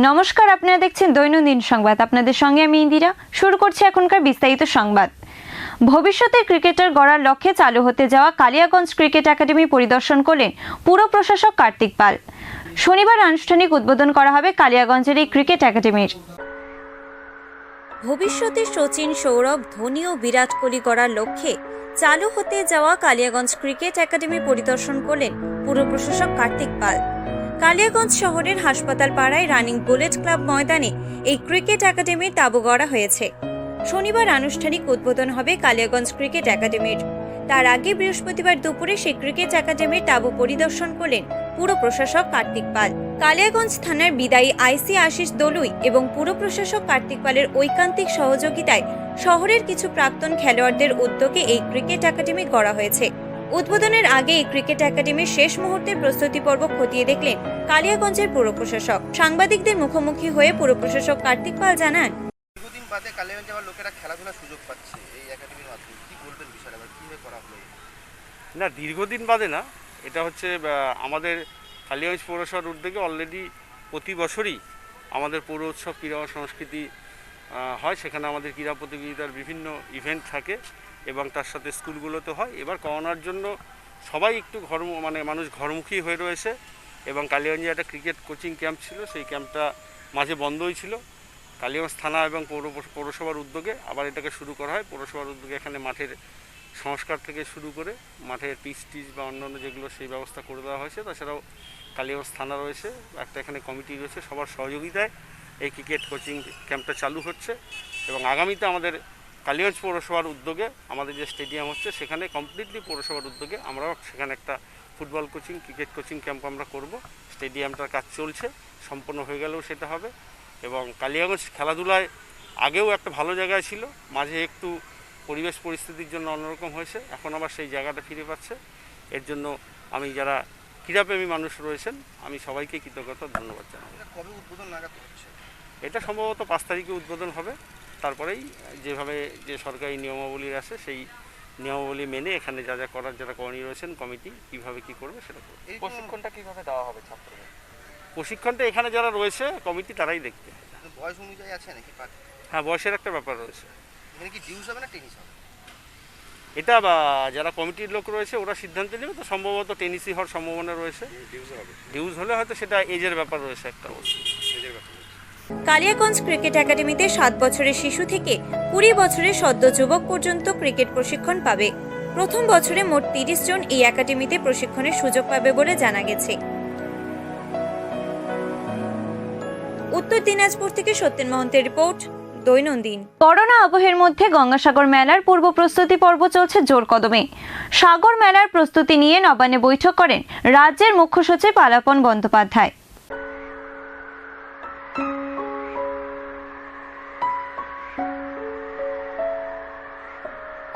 নমস্কার, আপনারা দেখছেন দৈনন্দিন সংবাদ। আপনাদের সঙ্গে আমি ইন্দিরা। শুরু করছি এখনকার বিস্তারিত সংবাদ। ভবিষ্যতের ক্রিকেটার গড়ার লক্ষ্যে চালু হতে যাওয়া কালিয়াগঞ্জ ক্রিকেট একাডেমি পরিদর্শন করলেন পুর প্রশাসক কার্তিক পাল। শনিবার আনুষ্ঠানিক উদ্বোধন করা হবে কালিয়াগঞ্জের এই ক্রিকেট একাডেমির। ভবিষ্যতে সচিন, সৌরভ, ধোনি ও বিরাট কোহলি গড়ার লক্ষ্যে চালু হতে যাওয়া কালিয়াগঞ্জ ক্রিকেট একাডেমি পরিদর্শন করলেন পুর প্রশাসক কার্তিক পাল। কালিয়াগঞ্জ শহরের হাসপাতাল পাড়ায় রানিং বুলেট ক্লাব ময়দানে এই ক্রিকেট একাডেমির তাঁবু গড়া হয়েছে। শনিবার আনুষ্ঠানিক উদ্বোধন হবে কালিয়াগঞ্জ ক্রিকেট একাডেমির। তার আগে বৃহস্পতিবার দুপুরে সেই ক্রিকেট একাডেমির তাঁবু পরিদর্শন করলেন পুর প্রশাসক কার্তিক পাল। কালিয়াগঞ্জ থানার বিদায়ী আইসি আশিস দলুই এবং পুর প্রশাসক কার্তিক পালের ঐকান্তিক সহযোগিতায় শহরের কিছু প্রাক্তন খেলোয়াড়দের উদ্যোগে এই ক্রিকেট একাডেমি গড়া হয়েছে। উদ্বোধনের আগে এই ক্রিকেট একাডেমির শেষ মুহূর্তের প্রস্তুতি পর্ব খতিয়ে দেখলেন কালিয়াগঞ্জের পুর প্রশাসক। সাংবাদিকদের মুখোমুখি হয়ে পুর প্রশাসক কার্তিক পাল জানান, দীর্ঘদিন বাদে কালিয়াগঞ্জে আবার লোকেরা খেলাধুলার সুযোগ পাচ্ছে এই একাডেমির মাধ্যমে, কি বলবেন বিষয়টা, কিভাবে করা হলো? না, দীর্ঘদিন বাদে না, এটা হচ্ছে আমাদের কালিয়াগঞ্জ পৌরসভার উদ্যোগে অলরেডি প্রতি বছরই আমাদের পৌর উৎসব ক্রীড়া ও সংস্কৃতি হয়। সেখানে আমাদের ক্রীড়া প্রতিযোগিতার বিভিন্ন ইভেন্ট থাকে এবং তার সাথে স্কুলগুলোতে হয়। এবার করোনার জন্য সবাই একটু মানুষ ঘরমুখী হয়ে রয়েছে এবং কালিয়াগঞ্জে একটা ক্রিকেট কোচিং ক্যাম্প ছিল, সেই ক্যাম্পটা মাঝে বন্ধই ছিল। কালিয়াগঞ্জ থানা এবং পৌরসভার উদ্যোগে আবার এটাকে শুরু করা হয়। পৌরসভার উদ্যোগে এখানে মাঠের সংস্কার থেকে শুরু করে মাঠের পিচ বা অন্যান্য যেগুলো সেই ব্যবস্থা করে দেওয়া হয়েছে। তাছাড়াও কালিয়াগঞ্জ থানা রয়েছে, একটা এখানে কমিটি রয়েছে, সবার সহযোগিতায় এই ক্রিকেট কোচিং ক্যাম্পটা চালু হচ্ছে এবং আগামীতে আমাদের কালিয়াগঞ্জ পৌরসভার উদ্যোগে আমাদের যে স্টেডিয়াম হচ্ছে সেখানে কমপ্লিটলি পৌরসভার উদ্যোগে আমরাও সেখানে একটা football coaching, cricket coaching camp আমরা করব। স্টেডিয়ামটার কাজ চলছে, সম্পন্ন হয়ে গেলেও সেটা হবে। এবং কালিয়াগঞ্জ খেলাধুলায় আগেও একটা ভালো জায়গায় ছিল, মাঝে একটু পরিবেশ পরিস্থিতির জন্য অন্যরকম হয়েছে, এখন আবার সেই জায়গাটা ফিরে পাচ্ছে। এর জন্য আমি যারা ক্রীড়াপ্রেমী মানুষ রয়েছেন আমি সবাইকে কৃতজ্ঞতা ধন্যবাদ জানাই। কবে উদ্বোধন নাগাদ হচ্ছে? এটা সম্ভবত 5 তারিখে উদ্বোধন হবে। তারপরেই যেভাবে যে সরকারি নিয়মাবলী আছে সেই নিয়মাবলী মেনে এখানে যা যা করার যারা করণীয় রয়েছেন কমিটি কীভাবে কী করবে সেটা করবে। এই প্রশিক্ষণটা কীভাবে দেওয়া হবে ছাত্রদের? প্রশিক্ষণটা এখানে যারা রয়েছে কমিটি তারাই দেখবে। বয়স অনুযায়ী আছে নাকি? হ্যাঁ, বয়সের একটা ব্যাপার রয়েছে। এখানে কি ডিউজ হবে না টেনিস হবে? এটা যারা কমিটির লোক রয়েছে ওরা সিদ্ধান্ত নেবে। তো সম্ভবত টেনিসই হওয়ার সম্ভাবনা রয়েছে। ডিউজ হলে হয়তো সেটা এজের ব্যাপার রয়েছে, একটা অবশ্যই এজের ব্যাপার। কালিয়াগঞ্জ ক্রিকেট একাডেমিতে 7 বছরের শিশু থেকে 20 বছরের সদ্য যুবক পর্যন্ত ক্রিকেট প্রশিক্ষণ পাবে। প্রথম বছরে মোট 30 জন এই একাডেমিতে প্রশিক্ষণের সুযোগ পাবে বলে জানা গেছে। উত্তর দিনাজপুর থেকে সত্যেন মহন্তের রিপোর্ট, দৈনন্দিন। করোনা আবহের মধ্যে গঙ্গাসাগর মেলার পূর্ব প্রস্তুতি পর্ব চলছে জোর কদমে। সাগর মেলার প্রস্তুতি নিয়ে নবান্নে বৈঠক করেন রাজ্যের মুখ্য সচিব আলাপন বন্দ্যোপাধ্যায়।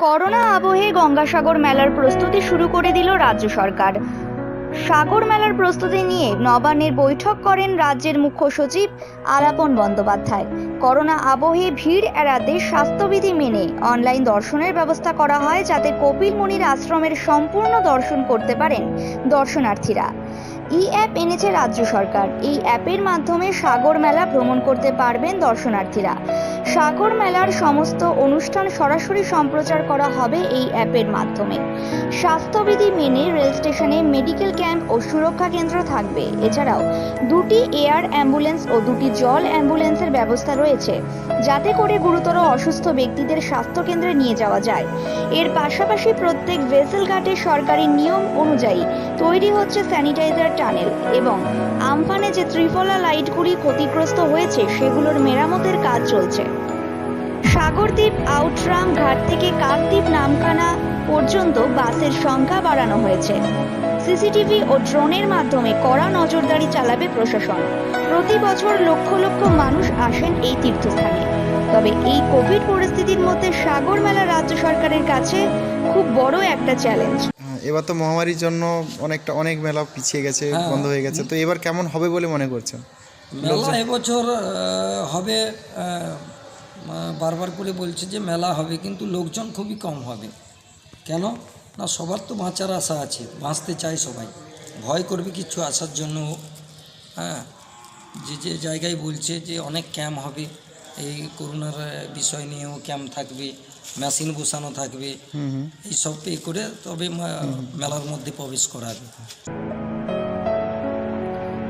করোনা আবহে গঙ্গাসাগর মেলার প্রস্তুতি শুরু করে দিল রাজ্য সরকার। সাগর মেলার প্রস্তুতি নিয়ে নবান্নের বৈঠক করেন রাজ্যের মুখ্য সচিব আলাপন বন্দ্যোপাধ্যায়। করোনা আবহে ভিড় এড়াতে স্বাস্থ্যবিধি মেনে অনলাইন দর্শনের ব্যবস্থা করা হয়, যাতে কপিল মুনির আশ্রমের সম্পূর্ণ দর্শন করতে পারেন দর্শনার্থীরা। অ্যাপ এনেছে রাজ্য সরকার। এই অ্যাপের মাধ্যমে সাগর মেলা ভ্রমণ করতে পারবেন দর্শনার্থীরা। সাগর মেলার সমস্ত অনুষ্ঠান সরাসরি সম্প্রচার করা হবে এই অ্যাপের মাধ্যমে। স্বাস্থ্যবিধি মেনে রেল স্টেশনে মেডিকেল ক্যাম্প ও সুরক্ষা কেন্দ্র থাকবে। এছাড়াও 2টি এয়ার অ্যাম্বুলেন্স ও 2টি জল অ্যাম্বুলেন্সের ব্যবস্থা রয়েছে, যাতে করে গুরুতর অসুস্থ ব্যক্তিদের স্বাস্থ্যকেন্দ্রে নিয়ে যাওয়া যায়। এর পাশাপাশি প্রত্যেক ভেসেল ঘাটে সরকারি নিয়ম অনুযায়ী তৈরি হচ্ছে স্যানিটাইজার টানেল এবং আমফানে যে ত্রিফলা লাইটগুলি ক্ষতিগ্রস্ত হয়েছে সেগুলোর মেরামতের কাজ চলছে। সাগরদ্বীপ আউটরাম ঘাট থেকে কাকদ্বীপ নামখানা পর্যন্ত বাসের সংখ্যা বাড়ানো হয়েছে। সিসিটিভি ও ড্রোনের মাধ্যমে কড়া নজরদারি চালাবে প্রশাসন। প্রতি বছর লক্ষ লক্ষ মানুষ আসেন এই তীর্থস্থানে। তবে এই কোভিড পরিস্থিতির মধ্যে সাগর মেলা রাজ্য সরকারের কাছে খুব বড় একটা চ্যালেঞ্জ। এবার তো মহামারীর জন্য অনেক মেলা পিছিয়ে গেছে, বন্ধ হয়ে গেছে। তো এবার কেমন হবে বলে মনে করছেন? মেলা এবছর হবে, বারবার করে বলছে যে মেলা হবে, কিন্তু লোকজন খুবই কম হবে। কেন না, সবার তো বাঁচার আশা আছে, বাঁচতে চায় সবাই, ভয় করবে কিছু আসার জন্য। হ্যাঁ, যে যে জায়গায় বলছে যে অনেক ক্যাম্প হবে, এই করোনার বিষয় নিয়েও ক্যাম্প থাকবে, মেশিন বসানো থাকবে, এইসব পে করে তবে মেলার মধ্যে প্রবেশ করাবে।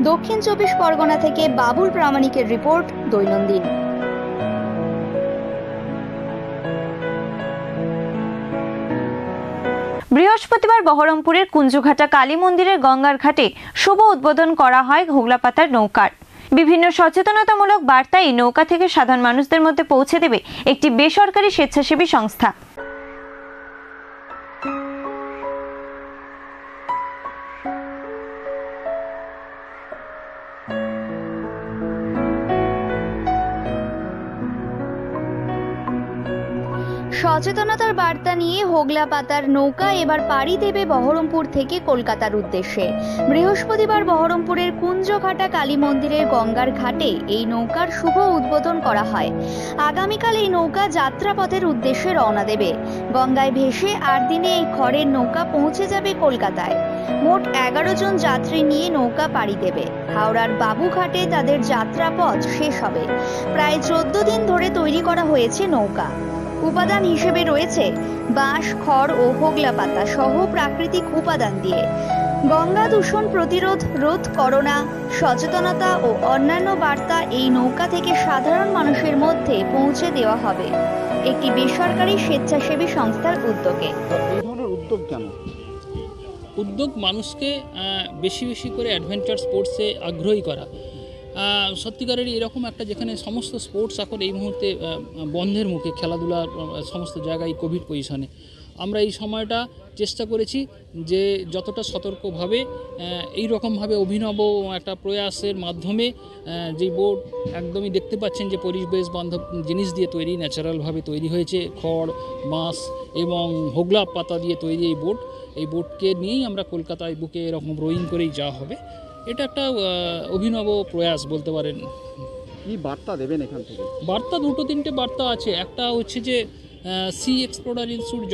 দক্ষিণ 24 পরগনা থেকে বাবুল প্রামাণিকের রিপোর্ট, দৈনন্দিন। বৃহস্পতিবার বহরমপুরের কুঞ্জঘাটা কালী মন্দিরের গঙ্গার ঘাটে শুভ উদ্বোধন করা হয় ঘোগলাপাতার নৌকার। বিভিন্ন সচেতনতামূলক বার্তা এই নৌকা থেকে সাধারণ মানুষদের মধ্যে পৌঁছে দেবে একটি বেসরকারি স্বেচ্ছাসেবী সংস্থা। সচেতনতার বার্তা নিয়ে হোগলা পাতার নৌকা এবার পাড়ি দেবে বহরমপুর থেকে কলকাতার উদ্দেশ্যে। বৃহস্পতিবার বহরমপুরের কুঞ্জঘাটা কালী মন্দিরের গঙ্গার ঘাটে এই নৌকার শুভ উদ্বোধন করা হয়। আগামীকাল এই নৌকা যাত্রাপথের উদ্দেশ্যে রওনা দেবে। গঙ্গায় ভেসে 8 দিনে এই খড়ের নৌকা পৌঁছে যাবে কলকাতায়। মোট 11 জন যাত্রী নিয়ে নৌকা পাড়ি দেবে। হাওড়ার বাবুঘাটে তাদের যাত্রাপথ শেষ হবে। প্রায় 14 দিন ধরে তৈরি করা হয়েছে নৌকা। উপাদান হিসেবে রয়েছে বাঁশ, খড় ও হোগলা পাতা সহ প্রাকৃতিক উপাদান দিয়ে। গঙ্গা দূষণ প্রতিরোধ, রোধ, করোনা সচেতনতা ও অন্যান্য বার্তা এই নৌকা থেকে সাধারণ মানুষের মধ্যে পৌঁছে দেওয়া হবে একটি বেসরকারি স্বেচ্ছাসেবী সংস্থার উদ্যোগে। এই ধরনের উদ্যোগ কেন? উদ্যোগ মানুষকে বেশি বেশি করে অ্যাডভেঞ্চার স্পোর্টসে আগ্রহী করা। সত্যিকারেরই এরকম একটা, যেখানে সমস্ত স্পোর্টস এখন এই মুহূর্তে বন্ধের মুখে, খেলাধুলার সমস্ত জায়গায় কোভিড পজিশনে, আমরা এই সময়টা চেষ্টা করেছি যে যতটা সতর্কভাবে এই রকমভাবে অভিনব একটা প্রয়াসের মাধ্যমে, যেই বোট একদমই দেখতে পাচ্ছেন যে পরিবেশ বান্ধব জিনিস দিয়ে তৈরি, ন্যাচারালভাবে তৈরি হয়েছে, খড়, বাঁশ এবং হোগলা পাতা দিয়ে তৈরি এই বোটকে নিয়েই আমরা কলকাতায় বুকে এরকম রোয়িং করেই যাওয়া হবে। এটা একটা অভিনব প্রয়াস বলতে পারেন। কি বার্তা দেবেন এখান থেকে? বার্তা 2-3টে বার্তা আছে। একটা হচ্ছে যে সি এক্সপ্লোরার ইনস্টিটিউট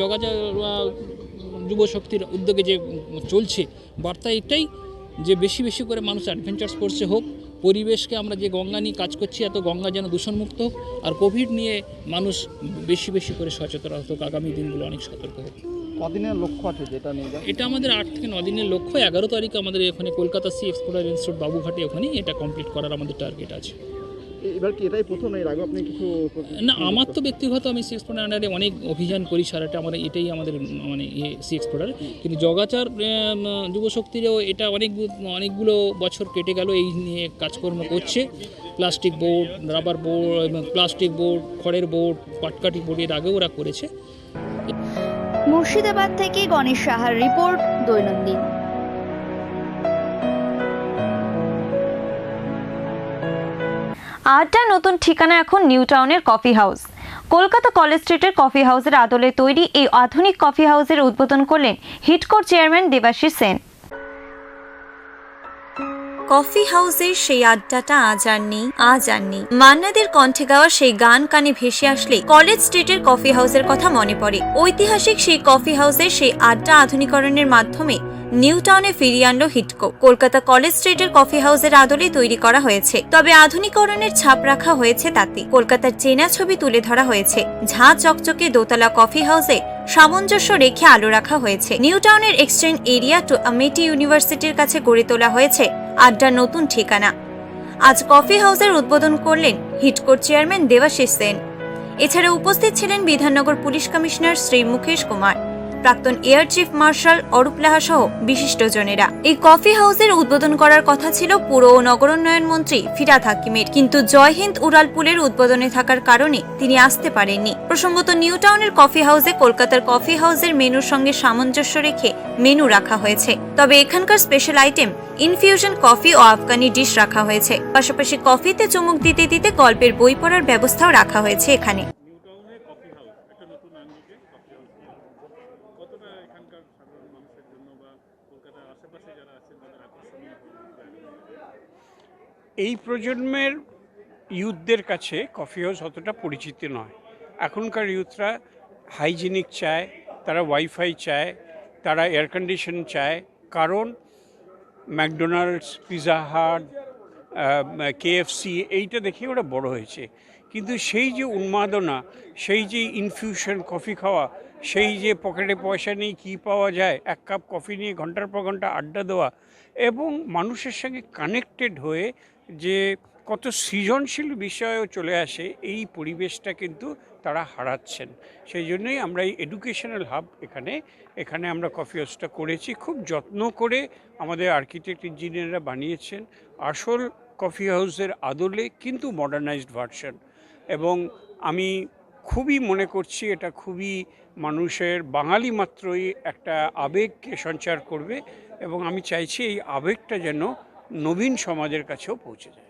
যুবশক্তির উদ্যোগে যে চলছে, বার্তা এটাই যে বেশি বেশি করে মানুষ অ্যাডভেঞ্চার স্পোর্টসে হোক, পরিবেশকে আমরা যে গঙ্গা নিয়ে কাজ করছি, এত গঙ্গা যেন দূষণমুক্ত হোক, আর কোভিড নিয়ে মানুষ বেশি বেশি করে সচেতন হোক, আগামী দিনগুলো অনেক সতর্ক হোক। কদিনের লক্ষ্য আছে যেটা নিয়ে যান? এটা আমাদের 8 থেকে 9 দিনের লক্ষ্য। 11 তারিখে আমাদের এখানে কলকাতা সি এক্সপ্লোরার ইনস্টিটিউট বাবুঘাটে ওখানেই এটা কমপ্লিট করার আমাদের টার্গেট আছে। এবার কি এটাই প্রথম? এর আগে আপনি কিছু? না, আমার তো ব্যক্তিগত, আমি সি এক্সপ্লোরার আন্ডারে অনেক অভিযান করি সারাটা, এটাই আমাদের মানে সি এক্সপ্লোরার। কিন্তু জগাচার যুবশক্তিরও এটা অনেকগুলো বছর কেটে গেল এই নিয়ে কাজকর্ম করছে। Plastic board, rubber board, plastic board, খড়ের বোর্ড, পাটকাঠি বোর্ড এর আগেও ওরা করেছে। মুর্শিদাবাদ থেকে গণেশ সাহার রিপোর্ট, দৈনন্দিন। আড্ডা নতুন ঠিকানা এখন নিউ টাউনের কফি হাউস। কলকাতা কলেজ স্ট্রিটের কফি হাউসের আদলে তৈরি এই আধুনিক কফি হাউসের উদ্বোধন করলেন হিটকোর চেয়ারম্যান দেবাশিস সেন। কফি হাউসের সেই আড্ডাটা আজ আর নেই। মান্নাদের কণ্ঠে গাওয়া সেই গান কানে ভেসে আসলে কলেজ স্ট্রিটের কফি হাউসের কথা মনে পড়ে। ঐতিহাসিক সেই কফি হাউসের সেই আড্ডা আধুনিকরণের মাধ্যমে নিউ টাউনে ফিরিয়ে আনলো হিটকো। কলকাতা কলেজ স্ট্রিটের কফি হাউসের আদলে তৈরি করা হয়েছে, তবে আধুনিকরণের ছাপ রাখা হয়েছে তাতে। কলকাতার চেনা ছবি তুলে ধরা হয়েছে। ঝাঁ চকচকে দোতলা কফি হাউসে সামঞ্জস্য রেখে আলো রাখা হয়েছে। নিউ টাউনের এক্সচেঞ্জ এরিয়া টু আমেটি ইউনিভার্সিটির কাছে গড়ে তোলা হয়েছে আড্ডার নতুন ঠিকানা। আজ কফি হাউসের উদ্বোধন করলেন হিটকোর চেয়ারম্যান দেবাশিস সেন। এছাড়া উপস্থিত ছিলেন বিধাননগর পুলিশ কমিশনার শ্রী মুকেশ কুমার, প্রাক্তন air chief marshal Arup Laha সহ বিশিষ্টজনেরা। এই কফি হাউসের উদ্বোধন করার কথা ছিল পুর ও নগরোন্নয়ন মন্ত্রী ফিরহাদ হাকিমের, কিন্তু জয় হিন্দ উড়ালপুলের উদ্বোধনে থাকার কারণে তিনি আসতে পারেননি। প্রসঙ্গত, নিউ টাউনের কফি হাউসে কলকাতার কফি হাউসের মেনুর সঙ্গে সামঞ্জস্য রেখে মেনু রাখা হয়েছে, তবে এখানকার স্পেশাল আইটেম ইনফিউশন কফি ও আফগানি ডিশ রাখা হয়েছে। পাশাপাশি কফিতে চুমুক দিতে দিতে গল্পের বই পড়ার ব্যবস্থাও রাখা হয়েছে এখানে। এই প্রজন্মের ইউথদের কাছে কফি হাউস অতটা পরিচিত নয়। এখনকার ইউথরা হাইজিনিক চায়, তারা ওয়াইফাই চায়, তারা এয়ার কন্ডিশন চায়, কারণ ম্যাকডোনাল্ডস, পিৎজা হাট, কেএফসি, এইটা দেখে ওরা বড় হয়েছে। কিন্তু সেই যে উন্মাদনা, সেই যে ইনফিউশন কফি খাওয়া, সেই যে পকেটে পয়সা নেই কী পাওয়া যায়, এক কাপ কফি নিয়ে ঘন্টার পর ঘন্টা আড্ডা দেওয়া এবং মানুষের সঙ্গে কানেক্টেড হয়ে যে কত সৃজনশীল বিষয়ও চলে আসে, এই পরিবেশটা কিন্তু তারা হারাচ্ছেন। সেই জন্যই আমরা এই এডুকেশনাল হাব এখানে আমরা কফি হাউসটা করেছি। খুব যত্ন করে আমাদের আর্কিটেক্ট ইঞ্জিনিয়াররা বানিয়েছেন আসল কফি হাউসের আদলে, কিন্তু মডার্নাইজড ভার্সন। এবং আমি খুবই মনে করছি এটা খুবই মানুষের বাঙালি মাত্রই একটা আবেগকে সঞ্চার করবে, এবং আমি চাইছি এই আবেগটা যেন নবীন সমাজের কাছেও পৌঁছে যায়।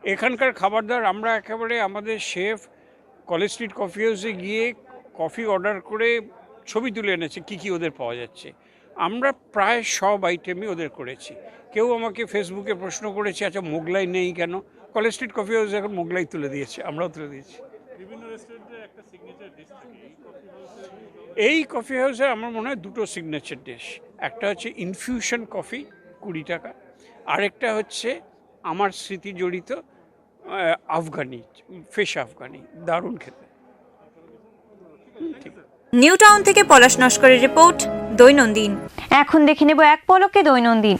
এখানকার খাবার দাবার আমরা একেবারে আমাদের শেফ কলেজ স্ট্রিট কফি হাউসে গিয়ে কফি অর্ডার করে ছবি তুলে এনেছে কী কী ওদের পাওয়া যাচ্ছে। আমরা প্রায় সব আইটেমই ওদের করেছি। কেউ আমাকে ফেসবুকে প্রশ্ন করেছে, আচ্ছা মোগলাই নেই কেন? কলেজ স্ট্রিট কফি হাউস এখন মোগলাই তুলে দিয়েছে, আমরাও তুলে দিয়েছি। এই কফি হাউসে আমার মনে হয় দুটো সিগনেচার ডিশ, একটা হচ্ছে ইনফিউশন কফি 20 টাকা, আরেকটা হচ্ছে আমার স্মৃতি জড়িত আফগানি ফিশ আফগানি, দারুণ খেতে। ঠিক। নিউ টাউন থেকে পলাশ নস্করের রিপোর্ট, দৈনন্দিন। এখন দেখে নেব এক পলকে দৈনন্দিন।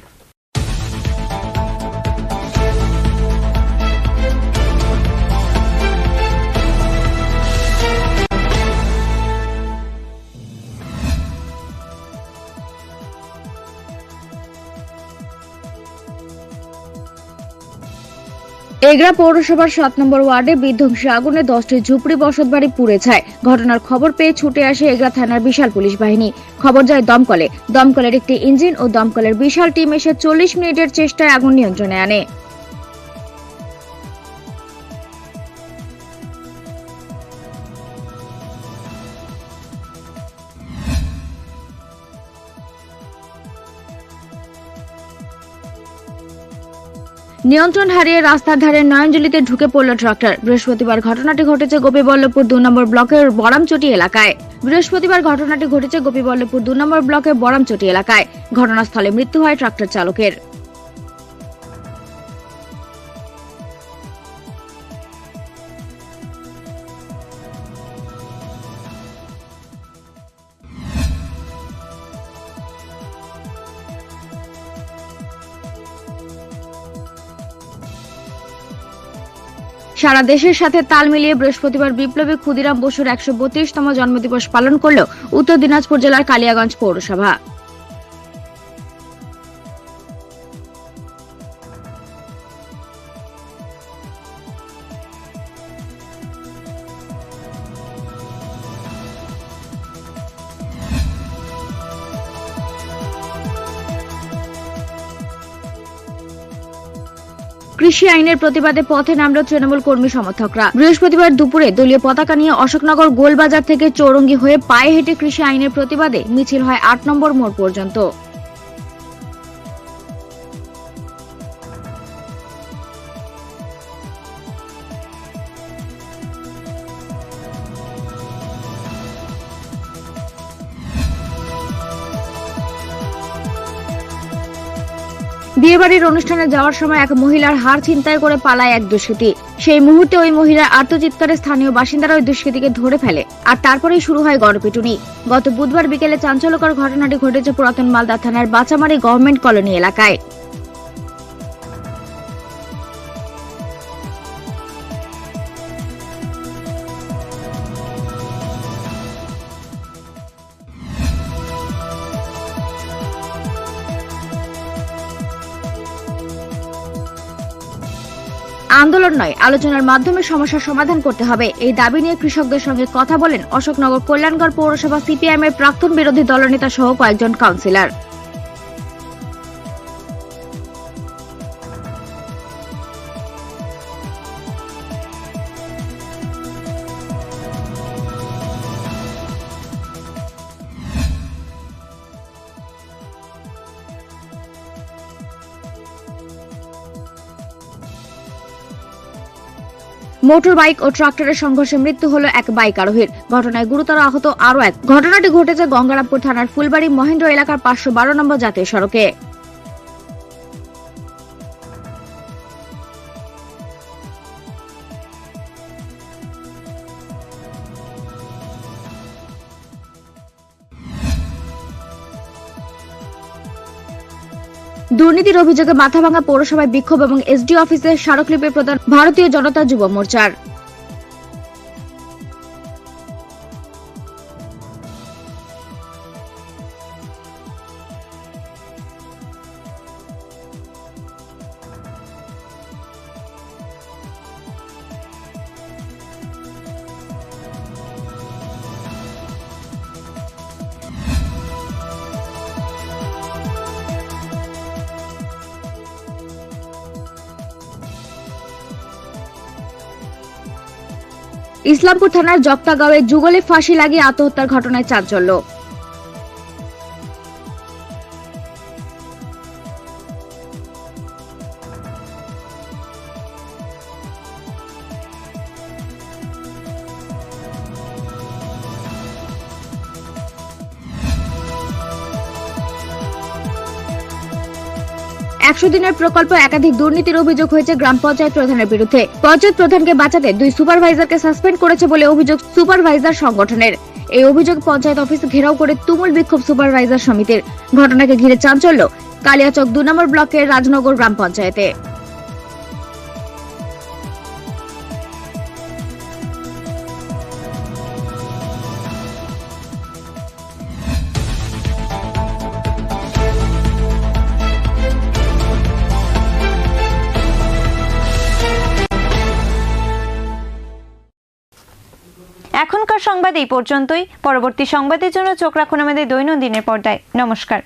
এগরা পৌরসভার 7 নম্বর ওয়ার্ডে বিধ্বংসী আগুনে 10টি ঝুপড়ি বসতবাড়ি পুড়ে ছাই। ঘটনার খবর পেয়ে ছুটে আসে এগরা থানার বিশাল পুলিশ বাহিনী। খবর যায় দমকলে। দমকলের একটি ইঞ্জিন ও দমকলের বিশাল টিম এসে 40 মিনিটের চেষ্টায় আগুন নিয়ন্ত্রণে আনে। নিয়ন্ত্রণ হারিয়ে রাস্তার ধারে নয়নজলিতে ঢুকে পড়ল ট্রাক্টর। বৃহস্পতিবার ঘটনাটি ঘটেছে গোপীবল্লভপুর 2 নম্বর ব্লকের বরামচটি এলাকায়। ঘটনাস্থলে মৃত্যু হয় ট্রাক্টর চালকের। সারা দেশের সাথে তাল মিলিয়ে বৃহস্পতিবার বিপ্লবী ক্ষুদিরাম বসুর 132তম জন্মদিবস পালন করল উত্তর দিনাজপুর জেলার কালিয়াগঞ্জ পৌরসভা। কৃষি আইনের প্রতিবাদে পথে নামল তৃণমূল কর্মী সমর্থকরা। বৃহস্পতিবার দুপুরে দলীয় পতাকা নিয়ে অশোকনগর গোলবাজার থেকে চৌরঙ্গি হয়ে পায়ে হেঁটে কৃষি আইনের প্রতিবাদে মিছিল হয় 8 নম্বর মোড় পর্যন্ত। বিয়েবাড়ির অনুষ্ঠানে যাওয়ার সময় এক মহিলার হার ছিনতাই করে পালায় এক দুষ্কৃতী। সেই মুহূর্তে ওই মহিলার আর্তচিৎকারে স্থানীয় বাসিন্দারা ওই দুষ্কৃতীকে ধরে ফেলে, আর তারপরেই শুরু হয় গণপিটুনি। গত বুধবার বিকেলে চাঞ্চল্যকর ঘটনাটি ঘটেছে পুরাতন মালদা থানার বাচামারি গভর্নমেন্ট কলোনি এলাকায়। আন্দোলন নয়, আলোচনার মাধ্যমে সমস্যার সমাধান করতে হবে, এই দাবি নিয়ে কৃষকদের সঙ্গে কথা বলেন অশোকনগর কল্যাণগড় পৌরসভা সিপিআইএম এর প্রাক্তন বিরোধী দলনেতা সহ কয়েকজন কাউন্সিলর। মোটর বাইক ও ট্রাক্টরের সংঘর্ষে মৃত্যু হলো এক বাইক আরোহীর। ঘটনায় গুরুতর আহত আরও এক। ঘটনাটি ঘটেছে গঙ্গারামপুর থানার ফুলবাড়ি মহেন্দ্র এলাকার 512 নম্বর জাতীয় সড়কে। দুর্নীতির অভিযোগে মাথাভাঙ্গা পৌরসভায় বিক্ষোভ এবং এসডি অফিসে স্মারকলিপি প্রদান ভারতীয় জনতা যুব মোর্চার। ইসলামপুর থানার জক্তাগাঁওয়ে যুগলে ফাঁসি লাগিয়ে আত্মহত্যার ঘটনায় চাঞ্চল্য। দিনের প্রকল্প একাধিক দুর্নীতির অভিযোগ হয়েছে গ্রাম পঞ্চায়েত প্রধানের বিরুদ্ধে। পঞ্চায়েত প্রধানকে বাঁচাতে 2 সুপারভাইজারকে সাসপেন্ড করেছে বলে অভিযোগ সুপারভাইজার সংগঠনের। এই অভিযোগ পঞ্চায়েত অফিস ঘেরাও করে তুমুল বিক্ষোভ সুপারভাইজার সমিতির। ঘটনাকে ঘিরে চাঞ্চল্য কালিয়াচক 2 নম্বর ব্লকের রাজনগর গ্রাম পঞ্চায়েতে। এখনকার সংবাদ এই পর্যন্তই। পরবর্তী সংবাদের জন্য চোখ রাখুন আমাদের দৈনন্দিনের পর্দায়। নমস্কার।